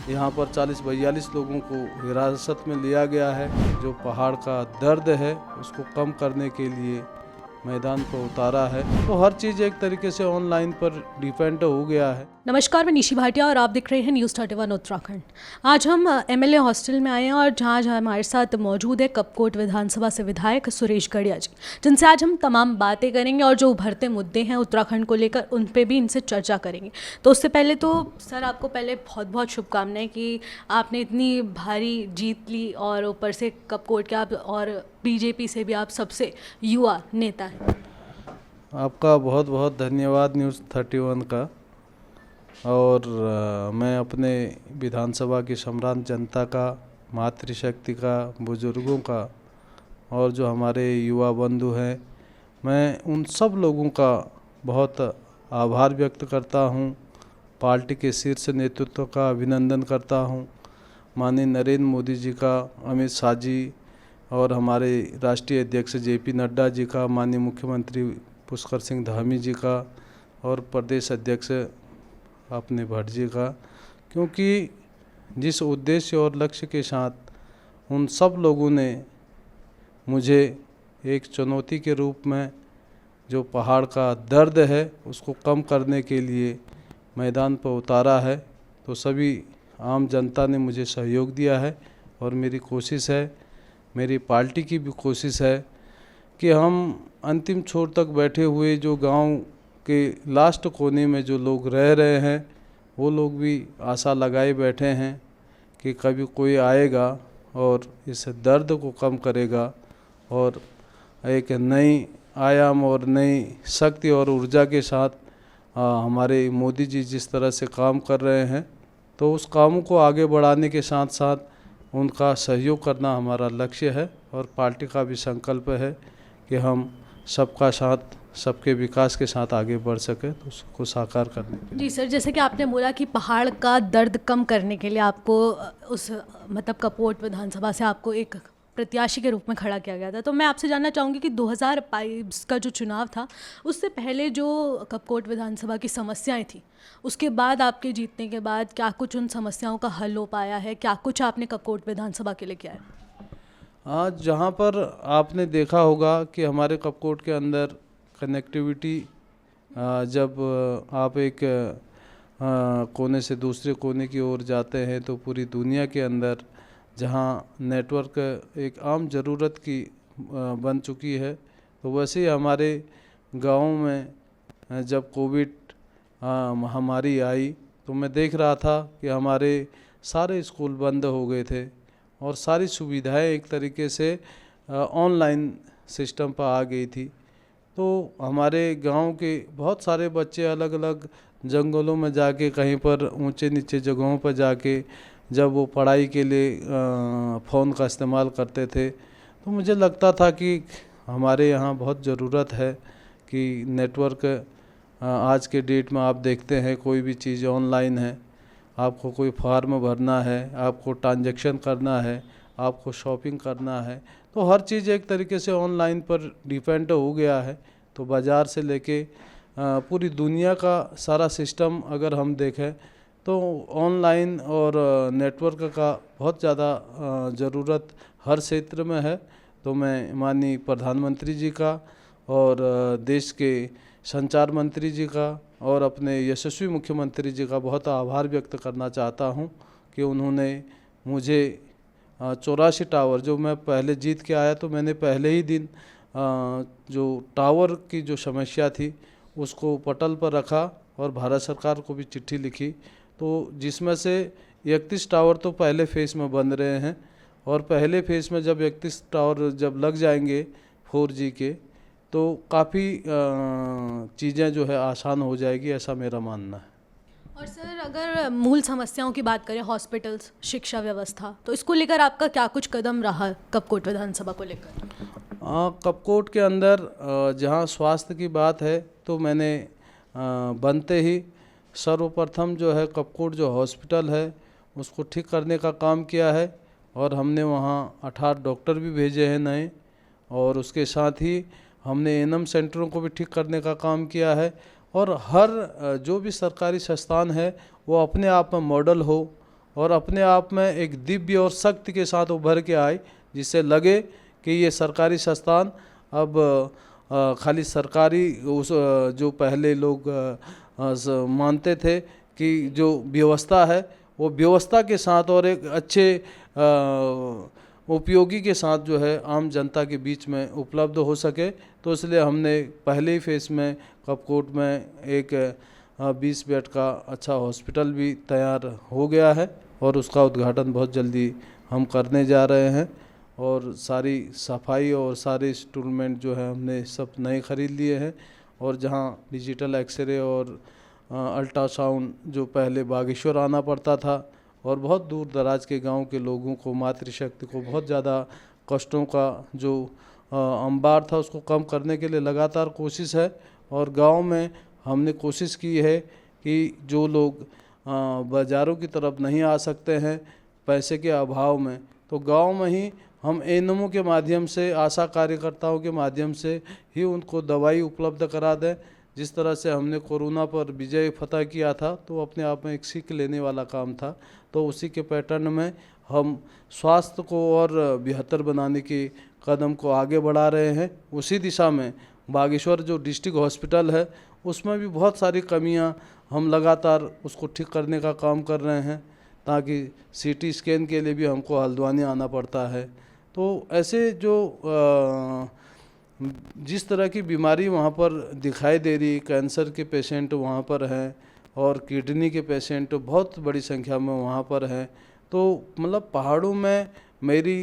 यहाँ पर 40-42 लोगों को हिरासत में लिया गया है। जो पहाड़ का दर्द है उसको कम करने के लिए मैदान पर उतारा है। तो हर चीज़ एक तरीके से ऑनलाइन पर डिपेंड हो गया है। नमस्कार, मैं निशी भाटिया और आप देख रहे हैं न्यूज़ 31 उत्तराखंड। आज हम एमएलए हॉस्टल में आए हैं और जहाँ हमारे साथ मौजूद है कपकोट विधानसभा से विधायक सुरेश गड़िया जी, जिनसे आज हम तमाम बातें करेंगे और जो उभरते मुद्दे हैं उत्तराखंड को लेकर उन पे भी इनसे चर्चा करेंगे। तो उससे पहले तो सर आपको पहले बहुत बहुत शुभकामनाएं कि आपने इतनी भारी जीत ली और ऊपर से कपकोट के आप और बीजेपी से भी आप सबसे युवा नेता हैं। आपका बहुत बहुत धन्यवाद न्यूज़ 31 का। और मैं अपने विधानसभा की सम्रांत जनता का, मातृशक्ति का, बुजुर्गों का और जो हमारे युवा बंधु हैं, मैं उन सब लोगों का बहुत आभार व्यक्त करता हूं। पार्टी के शीर्ष नेतृत्व का अभिनंदन करता हूं। माननीय नरेंद्र मोदी जी का, अमित शाह जी और हमारे राष्ट्रीय अध्यक्ष जेपी नड्डा जी का, माननीय मुख्यमंत्री पुष्कर सिंह धामी जी का और प्रदेश अध्यक्ष अपने भट्ट जी का, क्योंकि जिस उद्देश्य और लक्ष्य के साथ उन सब लोगों ने मुझे एक चुनौती के रूप में जो पहाड़ का दर्द है उसको कम करने के लिए मैदान पर उतारा है, तो सभी आम जनता ने मुझे सहयोग दिया है। और मेरी कोशिश है, मेरी पार्टी की भी कोशिश है कि हम अंतिम छोर तक बैठे हुए जो गांव के लास्ट कोने में जो लोग रह रहे हैं, वो लोग भी आशा लगाए बैठे हैं कि कभी कोई आएगा और इस दर्द को कम करेगा और एक नई आयाम और नई शक्ति और ऊर्जा के साथ हमारे मोदी जी जिस तरह से काम कर रहे हैं, तो उस कामों को आगे बढ़ाने के साथ साथ उनका सहयोग करना हमारा लक्ष्य है। और पार्टी का भी संकल्प है कि हम सबका साथ, सबके विकास के साथ आगे बढ़ सके, तो उसको साकार करने के लिए। जी सर, जैसे कि आपने बोला कि पहाड़ का दर्द कम करने के लिए आपको उस मतलब कपकोट विधानसभा से आपको एक प्रत्याशी के रूप में खड़ा किया गया था, तो मैं आपसे जानना चाहूँगी कि 2022 का जो चुनाव था उससे पहले जो कपकोट विधानसभा की समस्याएं थी, उसके बाद आपके जीतने के बाद क्या कुछ उन समस्याओं का हल हो पाया है? क्या कुछ आपने कपकोट विधानसभा के लिए किया है? आज जहाँ पर आपने देखा होगा कि हमारे कपकोट के अंदर कनेक्टिविटी, जब आप एक कोने से दूसरे कोने की ओर जाते हैं तो पूरी दुनिया के अंदर जहाँ नेटवर्क एक आम ज़रूरत की बन चुकी है, तो वैसे ही हमारे गाँव में जब कोविड महामारी आई तो मैं देख रहा था कि हमारे सारे स्कूल बंद हो गए थे और सारी सुविधाएं एक तरीके से ऑनलाइन सिस्टम पर आ गई थी। तो हमारे गांव के बहुत सारे बच्चे अलग अलग जंगलों में जाके, कहीं पर ऊंचे नीचे जगहों पर जाके जब वो पढ़ाई के लिए फ़ोन का इस्तेमाल करते थे, तो मुझे लगता था कि हमारे यहाँ बहुत ज़रूरत है कि नेटवर्क, आज के डेट में आप देखते हैं कोई भी चीज़ ऑनलाइन है। आपको कोई फॉर्म भरना है, आपको ट्रांजैक्शन करना है, आपको शॉपिंग करना है, तो हर चीज़ एक तरीके से ऑनलाइन पर डिपेंड हो गया है। तो बाज़ार से लेके पूरी दुनिया का सारा सिस्टम अगर हम देखें तो ऑनलाइन और नेटवर्क का बहुत ज़्यादा ज़रूरत हर क्षेत्र में है। तो मैं माननीय प्रधानमंत्री जी का और देश के संचार मंत्री जी का और अपने यशस्वी मुख्यमंत्री जी का बहुत आभार व्यक्त करना चाहता हूं कि उन्होंने मुझे 84 टावर, जो मैं पहले जीत के आया तो मैंने पहले ही दिन जो टावर की जो समस्या थी उसको पटल पर रखा और भारत सरकार को भी चिट्ठी लिखी, तो जिसमें से 31 टावर तो पहले फेज़ में बन रहे हैं और पहले फेज़ में जब 31 टावर जब लग जाएंगे 4G के, तो काफ़ी चीज़ें जो है आसान हो जाएगी, ऐसा मेरा मानना है। और सर अगर मूल समस्याओं की बात करें, हॉस्पिटल्स, शिक्षा व्यवस्था, तो इसको लेकर आपका क्या कुछ कदम रहा कपकोट विधानसभा को लेकर? कपकोट के अंदर जहाँ स्वास्थ्य की बात है तो मैंने बनते ही सर्वप्रथम जो है कपकोट जो हॉस्पिटल है उसको ठीक करने का काम किया है और हमने वहाँ 18 डॉक्टर भी भेजे हैं नए, और उसके साथ ही हमने एएनएम सेंटरों को भी ठीक करने का काम किया है। और हर जो भी सरकारी संस्थान है वो अपने आप में मॉडल हो और अपने आप में एक दिव्य और शक्ति के साथ उभर के आए, जिससे लगे कि ये सरकारी संस्थान अब खाली सरकारी जो पहले लोग मानते थे कि जो व्यवस्था है वो व्यवस्था के साथ और एक अच्छे उपयोगी के साथ जो है आम जनता के बीच में उपलब्ध हो सके। तो इसलिए हमने पहले ही फेस में कपकोट में एक 20 बेड का अच्छा हॉस्पिटल भी तैयार हो गया है और उसका उद्घाटन बहुत जल्दी हम करने जा रहे हैं। और सारी सफाई और सारे इंस्ट्रूमेंट जो है हमने सब नए खरीद लिए हैं। और जहां डिजिटल एक्सरे और अल्ट्रासाउंड जो पहले बागेश्वर आना पड़ता था और बहुत दूर दराज के गांव के लोगों को, मातृशक्ति को बहुत ज़्यादा कष्टों का जो अंबार था उसको कम करने के लिए लगातार कोशिश है। और गांव में हमने कोशिश की है कि जो लोग बाज़ारों की तरफ नहीं आ सकते हैं पैसे के अभाव में, तो गांव में ही हम एएनएमओ के माध्यम से, आशा कार्यकर्ताओं के माध्यम से ही उनको दवाई उपलब्ध करा दें। जिस तरह से हमने कोरोना पर विजय फतह किया था तो अपने आप में एक सीख लेने वाला काम था। तो उसी के पैटर्न में हम स्वास्थ्य को और बेहतर बनाने के कदम को आगे बढ़ा रहे हैं। उसी दिशा में बागेश्वर जो डिस्ट्रिक्ट हॉस्पिटल है उसमें भी बहुत सारी कमियां हम लगातार उसको ठीक करने का काम कर रहे हैं, ताकि सीटी स्कैन के लिए भी हमको हल्द्वानी आना पड़ता है। तो ऐसे जो जिस तरह की बीमारी वहाँ पर दिखाई दे रही, कैंसर के पेशेंट वहाँ पर हैं और किडनी के पेशेंट बहुत बड़ी संख्या में वहाँ पर हैं। तो मतलब पहाड़ों में मेरी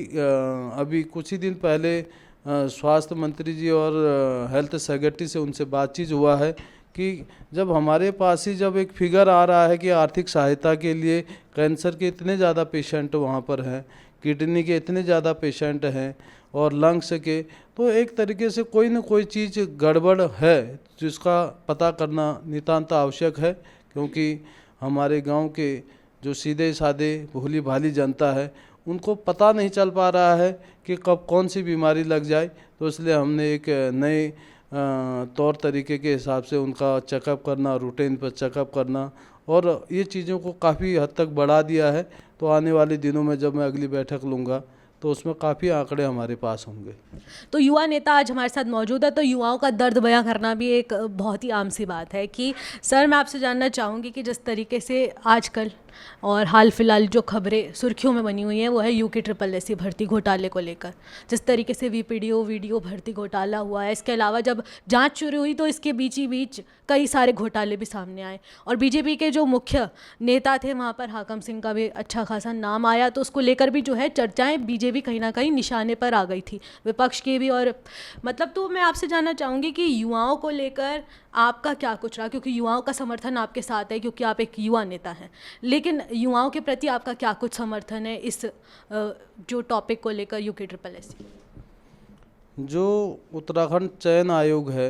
अभी कुछ ही दिन पहले स्वास्थ्य मंत्री जी और हेल्थ सेक्रेटरी से उनसे बातचीत हुआ है कि जब हमारे पास ही जब एक फिगर आ रहा है कि आर्थिक सहायता के लिए कैंसर के इतने ज़्यादा पेशेंट वहाँ पर हैं, किडनी के इतने ज़्यादा पेशेंट हैं और लंग्स के, तो एक तरीके से कोई न कोई चीज़ गड़बड़ है जिसका पता करना नितांत आवश्यक है। क्योंकि हमारे गांव के जो सीधे साधे भोली भाली जनता है उनको पता नहीं चल पा रहा है कि कब कौन सी बीमारी लग जाए। तो इसलिए हमने एक नए तौर तरीके के हिसाब से उनका चेकअप करना, रूटीन पर चेकअप करना, और ये चीज़ों को काफ़ी हद तक बढ़ा दिया है। तो आने वाले दिनों में जब मैं अगली बैठक लूँगा तो उसमें काफ़ी आंकड़े हमारे पास होंगे। तो युवा नेता आज हमारे साथ मौजूद है, तो युवाओं का दर्द बयां करना भी एक बहुत ही आम सी बात है कि सर, मैं आपसे जानना चाहूँगी कि जिस तरीके से आजकल और हाल फिलहाल जो खबरें सुर्खियों में बनी हुई हैं वो है UKSS भर्ती घोटाले को लेकर। जिस तरीके से वीडियो भर्ती घोटाला हुआ है, इसके अलावा जब जांच शुरू हुई तो इसके बीच ही बीच कई सारे घोटाले भी सामने आए और बीजेपी के जो मुख्य नेता थे वहाँ पर हाकम सिंह का भी अच्छा खासा नाम आया। तो उसको लेकर भी जो है चर्चाएं बीजेपी कहीं ना कहीं निशाने पर आ गई थी, विपक्ष के भी। और मतलब तो मैं आपसे जानना चाहूँगी कि युवाओं को लेकर आपका क्या कुछ रहा, क्योंकि युवाओं का समर्थन आपके साथ है क्योंकि आप एक युवा नेता हैं, लेकिन युवाओं के प्रति आपका क्या कुछ समर्थन है इस जो टॉपिक को लेकर UKSS? जो उत्तराखंड चयन आयोग है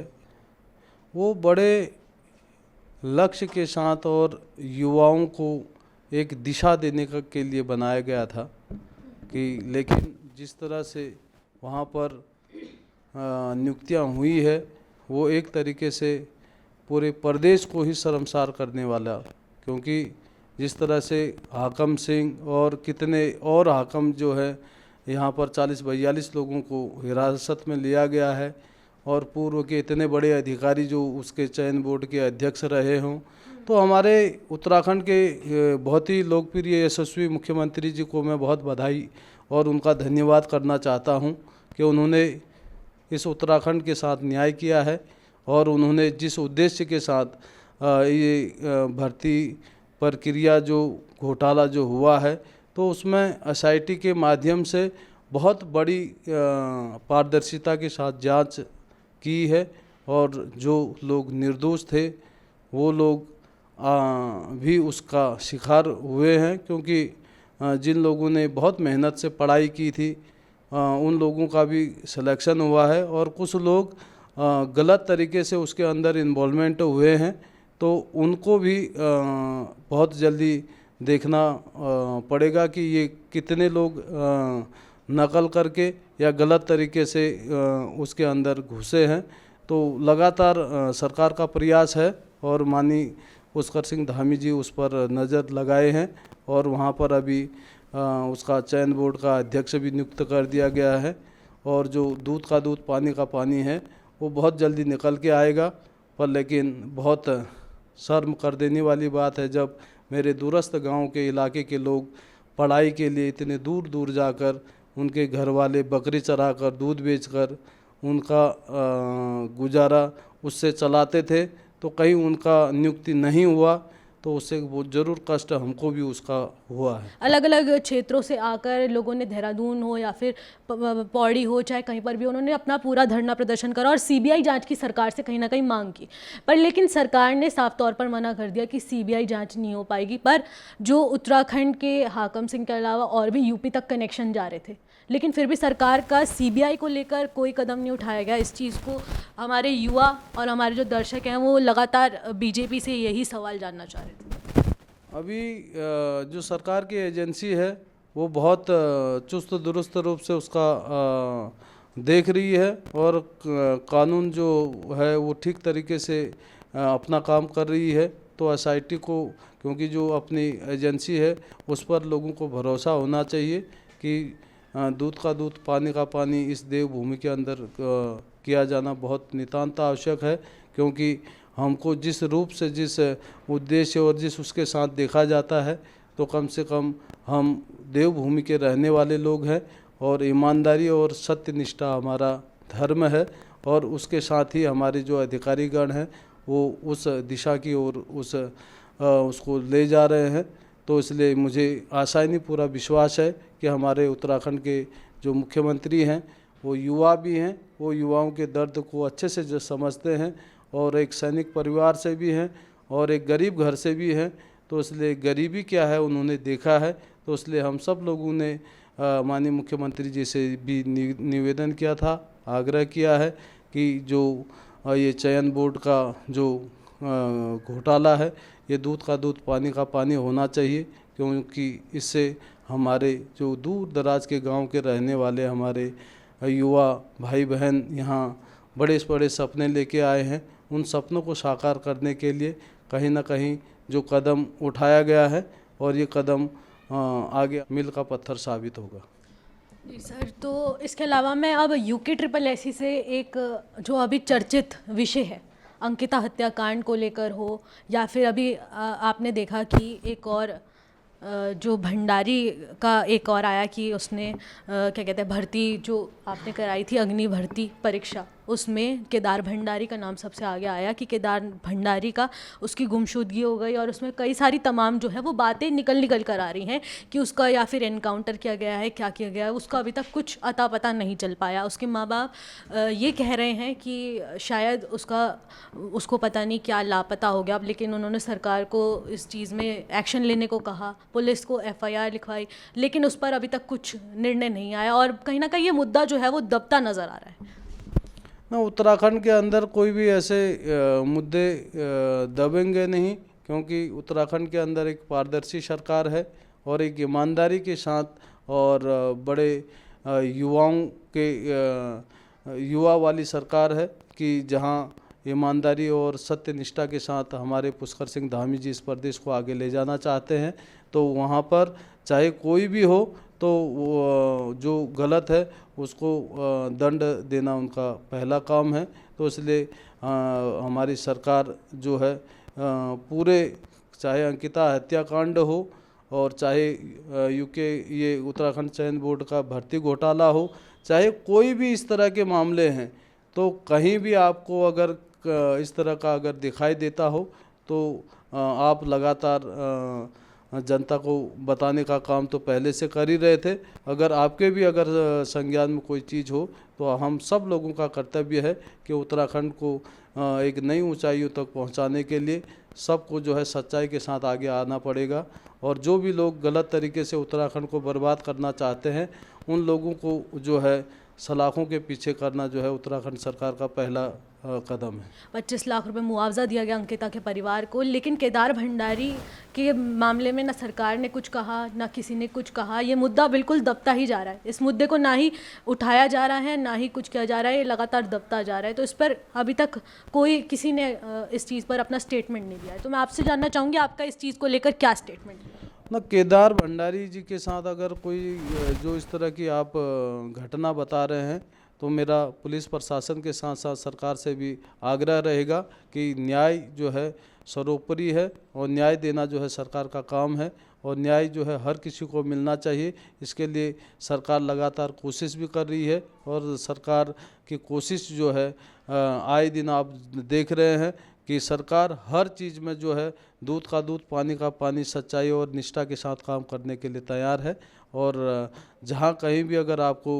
वो बड़े लक्ष्य के साथ और युवाओं को एक दिशा देने के लिए बनाया गया था कि, लेकिन जिस तरह से वहाँ पर नियुक्तियाँ हुई है वो एक तरीके से पूरे प्रदेश को ही शर्मसार करने वाला। क्योंकि जिस तरह से हाकम सिंह और कितने और हाकम जो है यहाँ पर 40-42 लोगों को हिरासत में लिया गया है और पूर्व के इतने बड़े अधिकारी जो उसके चयन बोर्ड के अध्यक्ष रहे हों, तो हमारे उत्तराखंड के बहुत ही लोकप्रिय यशस्वी मुख्यमंत्री जी को मैं बहुत बधाई और उनका धन्यवाद करना चाहता हूं कि उन्होंने इस उत्तराखंड के साथ न्याय किया है और उन्होंने जिस उद्देश्य के साथ ये भर्ती प्रक्रिया जो घोटाला जो हुआ है तो उसमें SIT के माध्यम से बहुत बड़ी पारदर्शिता के साथ जांच की है और जो लोग निर्दोष थे वो लोग भी उसका शिकार हुए हैं। क्योंकि जिन लोगों ने बहुत मेहनत से पढ़ाई की थी उन लोगों का भी सिलेक्शन हुआ है और कुछ लोग गलत तरीके से उसके अंदर इन्वॉल्वमेंट हुए हैं, तो उनको भी बहुत जल्दी देखना पड़ेगा कि ये कितने लोग नकल करके या गलत तरीके से उसके अंदर घुसे हैं। तो लगातार सरकार का प्रयास है और माननीय पुष्कर सिंह धामी जी उस पर नज़र लगाए हैं और वहाँ पर अभी उसका चयन बोर्ड का अध्यक्ष भी नियुक्त कर दिया गया है। और जो दूध का दूध पानी का पानी है वो बहुत जल्दी निकल के आएगा। पर लेकिन बहुत शर्म कर देने वाली बात है जब मेरे दूरस्थ गांव के इलाके के लोग पढ़ाई के लिए इतने दूर दूर जाकर उनके घर वाले बकरी चराकर दूध बेचकर उनका गुजारा उससे चलाते थे, तो कहीं उनका नियुक्ति नहीं हुआ तो उससे वो ज़रूर कष्ट हमको भी उसका हुआ है। अलग अलग क्षेत्रों से आकर लोगों ने देहरादून हो या फिर पौड़ी हो, चाहे कहीं पर भी, उन्होंने अपना पूरा धरना प्रदर्शन करा और सीबीआई जांच की सरकार से कहीं ना कहीं मांग की। पर लेकिन सरकार ने साफ तौर पर मना कर दिया कि सीबीआई जांच नहीं हो पाएगी। पर जो उत्तराखंड के हाकम सिंह के अलावा और भी यूपी तक कनेक्शन जा रहे थे, लेकिन फिर भी सरकार का सीबीआई को लेकर कोई कदम नहीं उठाया गया। इस चीज़ को हमारे युवा और हमारे जो दर्शक हैं वो लगातार बीजेपी से यही सवाल जानना चाह रहे थे। अभी जो सरकार की एजेंसी है वो बहुत चुस्त दुरुस्त रूप से उसका देख रही है और कानून जो है वो ठीक तरीके से अपना काम कर रही है। तो एसआईटी को, क्योंकि जो अपनी एजेंसी है उस पर लोगों को भरोसा होना चाहिए कि दूध का दूध पानी का पानी इस देवभूमि के अंदर किया जाना बहुत नितांत आवश्यक है। क्योंकि हमको जिस रूप से, जिस उद्देश्य और जिस उसके साथ देखा जाता है, तो कम से कम हम देवभूमि के रहने वाले लोग हैं और ईमानदारी और सत्यनिष्ठा हमारा धर्म है। और उसके साथ ही हमारे जो अधिकारीगण हैं वो उस दिशा की ओर उसको ले जा रहे हैं। तो इसलिए मुझे आशा नहीं, पूरा विश्वास है कि हमारे उत्तराखंड के जो मुख्यमंत्री हैं वो युवा भी हैं, वो युवाओं के दर्द को अच्छे से जो समझते हैं और एक सैनिक परिवार से भी हैं और एक गरीब घर से भी हैं। तो इसलिए गरीबी क्या है उन्होंने देखा है। तो इसलिए हम सब लोगों ने माननीय मुख्यमंत्री जी से भी निवेदन किया था, आग्रह किया है कि जो ये चयन बोर्ड का जो घोटाला है, ये दूध का दूध पानी का पानी होना चाहिए। क्योंकि इससे हमारे जो दूर दराज के गांव के रहने वाले हमारे युवा भाई बहन यहाँ बड़े बड़े सपने लेके आए हैं, उन सपनों को साकार करने के लिए कहीं ना कहीं जो कदम उठाया गया है और ये कदम आगे मील का पत्थर साबित होगा। जी सर, तो इसके अलावा मैं अब UKSSC से एक जो अभी चर्चित विषय है अंकिता हत्याकांड को लेकर हो, या फिर अभी आपने देखा कि एक और जो भंडारी का एक और आया कि उसने क्या कहते हैं भर्ती जो आपने कराई थी अग्नि भर्ती परीक्षा, उसमें केदार भंडारी का नाम सबसे आगे आया कि केदार भंडारी का उसकी गुमशुदगी हो गई और उसमें कई सारी तमाम जो है वो बातें निकल कर आ रही हैं कि उसका या फिर एनकाउंटर किया गया है, क्या किया गया है, उसका अभी तक कुछ अता पता नहीं चल पाया। उसके माँ बाप ये कह रहे हैं कि शायद उसको पता नहीं क्या लापता हो गया, लेकिन उन्होंने सरकार को इस चीज़ में एक्शन लेने को कहा, पुलिस को FIR लिखवाई, लेकिन उस पर अभी तक कुछ निर्णय नहीं आया और कहीं ना कहीं ये मुद्दा जो है वो दबता नज़र आ रहा है। ना, उत्तराखंड के अंदर कोई भी ऐसे मुद्दे दबेंगे नहीं, क्योंकि उत्तराखंड के अंदर एक पारदर्शी सरकार है और एक ईमानदारी के साथ और बड़े युवाओं के युवा वाली सरकार है कि जहां ईमानदारी और सत्यनिष्ठा के साथ हमारे पुष्कर सिंह धामी जी इस प्रदेश को आगे ले जाना चाहते हैं। तो वहाँ पर चाहे कोई भी हो तो जो गलत है उसको दंड देना उनका पहला काम है। तो इसलिए हमारी सरकार जो है पूरे, चाहे अंकिता हत्याकांड हो और चाहे ये उत्तराखंड चयन बोर्ड का भर्ती घोटाला हो, चाहे कोई भी इस तरह के मामले हैं, तो कहीं भी आपको अगर इस तरह का अगर दिखाई देता हो तो आप लगातार जनता को बताने का काम तो पहले से कर ही रहे थे। अगर आपके भी अगर संज्ञान में कोई चीज़ हो तो हम सब लोगों का कर्तव्य है कि उत्तराखंड को एक नई ऊंचाइयों तक पहुंचाने के लिए सबको जो है सच्चाई के साथ आगे आना पड़ेगा। और जो भी लोग गलत तरीके से उत्तराखंड को बर्बाद करना चाहते हैं उन लोगों को जो है सलाखों के पीछे करना जो है उत्तराखंड सरकार का पहला कदम है। 25 लाख रुपए मुआवजा दिया गया अंकिता के परिवार को, लेकिन केदार भंडारी के मामले में ना सरकार ने कुछ कहा ना किसी ने कुछ कहा। ये मुद्दा बिल्कुल दबता ही जा रहा है। इस मुद्दे को ना ही उठाया जा रहा है ना ही कुछ किया जा रहा है, ये लगातार दबता जा रहा है। तो इस पर अभी तक किसी ने इस चीज़ पर अपना स्टेटमेंट नहीं दिया है। तो मैं आपसे जानना चाहूँगी आपका इस चीज़ को लेकर क्या स्टेटमेंट है? ना केदार भंडारी जी के साथ अगर कोई जो इस तरह की आप घटना बता रहे हैं तो मेरा पुलिस प्रशासन के साथ साथ सरकार से भी आग्रह रहेगा कि न्याय जो है सर्वोपरि है और न्याय देना जो है सरकार का काम है और न्याय जो है हर किसी को मिलना चाहिए। इसके लिए सरकार लगातार कोशिश भी कर रही है और सरकार की कोशिश जो है आए दिन आप देख रहे हैं कि सरकार हर चीज़ में जो है दूध का दूध पानी का पानी सच्चाई और निष्ठा के साथ काम करने के लिए तैयार है। और जहाँ कहीं भी अगर आपको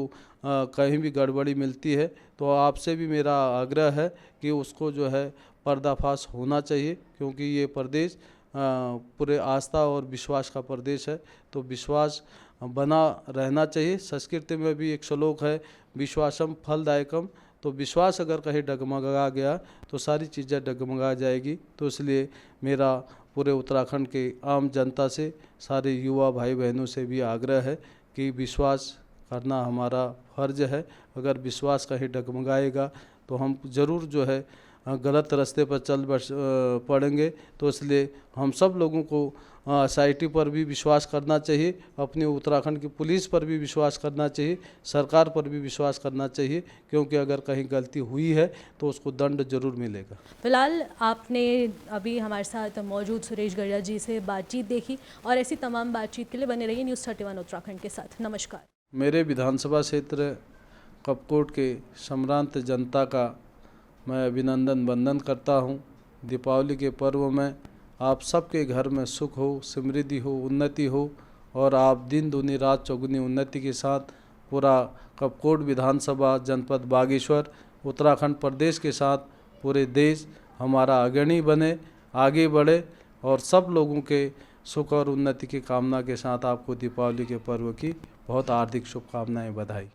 कहीं भी गड़बड़ी मिलती है तो आपसे भी मेरा आग्रह है कि उसको जो है पर्दाफाश होना चाहिए, क्योंकि ये प्रदेश पूरे आस्था और विश्वास का प्रदेश है। तो विश्वास बना रहना चाहिए। संस्कृत में भी एक श्लोक है, विश्वासम फलदायकम। तो विश्वास अगर कहीं डगमगा गया तो सारी चीज़ें डगमगा जाएगी। तो इसलिए मेरा पूरे उत्तराखंड के आम जनता से, सारे युवा भाई बहनों से भी आग्रह है कि विश्वास करना हमारा फर्ज है। अगर विश्वास कहीं डगमगाएगा तो हम ज़रूर जो है गलत रास्ते पर चल पड़ेंगे। तो इसलिए हम सब लोगों को SIT पर भी विश्वास करना चाहिए, अपने उत्तराखंड की पुलिस पर भी विश्वास करना चाहिए, सरकार पर भी विश्वास करना चाहिए, क्योंकि अगर कहीं गलती हुई है तो उसको दंड जरूर मिलेगा। फिलहाल आपने अभी हमारे साथ मौजूद सुरेश गड़िया जी से बातचीत देखी और ऐसी तमाम बातचीत के लिए बने रहिए न्यूज़ 31 उत्तराखंड के साथ। नमस्कार। मेरे विधानसभा क्षेत्र कपकोट के सम्रांत जनता का मैं अभिनंदन वंदन करता हूँ। दीपावली के पर्व में आप सबके घर में सुख हो, समृद्धि हो, उन्नति हो और आप दिन दूनी रात चौगुनी उन्नति के साथ पूरा कपकोट विधानसभा जनपद बागेश्वर उत्तराखंड प्रदेश के साथ पूरे देश हमारा अग्रणी बने, आगे बढ़े और सब लोगों के सुख और उन्नति की कामना के साथ आपको दीपावली के पर्व की बहुत हार्दिक शुभकामनाएं, बधाई।